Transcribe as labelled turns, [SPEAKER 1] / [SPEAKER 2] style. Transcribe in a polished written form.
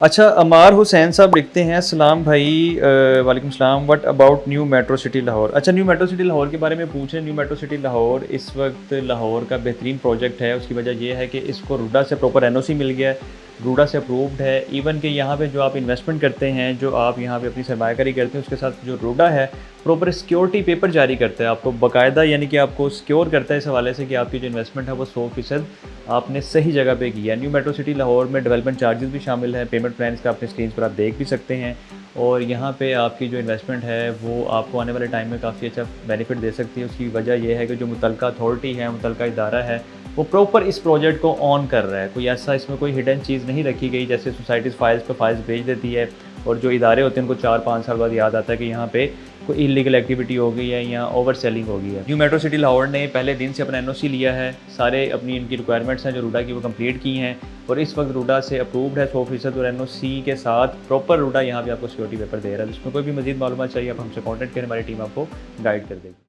[SPEAKER 1] अच्छा, अमार हुसैन साहब लिखते हैं, सलाम भाई, वालेकुम सलाम, what about new metro city Lahore. अच्छा, न्यू मेट्रो सिटी लाहौर के बारे में पूछ रहे हैं। न्यू मेट्रो सिटी लाहौर इस वक्त लाहौर का बेहतरीन प्रोजेक्ट है। उसकी वजह यह है कि इसको रूडा से प्रॉपर एनओसी मिल गया है, रूडा से अप्रूव्ड है। इवन कि यहाँ पे जो आप इन्वेस्टमेंट करते हैं, जो आप यहाँ पे अपनी सरमायाकारी करते हैं, उसके साथ जो रूडा है प्रॉपर सिक्योरिटी पेपर जारी करता है आपको बाकायदा, यानी कि आपको सिक्योर करता है इस हवाले से कि आपकी जो इन्वेस्टमेंट है वो 100% आपने सही जगह पे किया है। न्यू मेट्रो सिटी लाहौर में डेवलपमेंट चार्जेस भी शामिल हैं, पेमेंट प्लान का अपने स्क्रीन पर आप देख भी सकते हैं। और यहाँ पे आपकी जो इन्वेस्टमेंट है वो आपको आने वाले टाइम में काफ़ी अच्छा बेनिफिट दे सकती है। उसकी वजह यह है कि जो मुतलका अथॉरिटी है, मुतलका इदारा है, वो प्रॉपर इस प्रोजेक्ट को ऑन कर रहा है। कोई ऐसा इसमें कोई हिडन चीज़ नहीं रखी गई, जैसे सोसाइटीज़ फाइल्स पे फाइल्स भेज देती है और जो इदारे होते हैं उनको 4-5 साल बाद याद आता है कि यहाँ पे कोई इलीगल एक्टिविटी हो गई है या ओवर सेलिंग हो गई है। न्यू मेट्रो सिटी लाहौर ने पहले दिन से अपना एनओसी लिया है, सारे अपनी इनकी रिक्वायरमेंट्स हैं जो रूडा की वो कंप्लीट की हैं और इस वक्त रूडा से अप्रूव्ड है 100% और एनओसी के साथ प्रॉपर रूडा यहाँ पे आपको सिक्योरिटी पेपर दे रहा है। इसमें कोई भी मजीद मालूमात चाहिए आप हमसे कॉन्टैक्ट करें, हमारी टीम आपको गाइड कर देगी।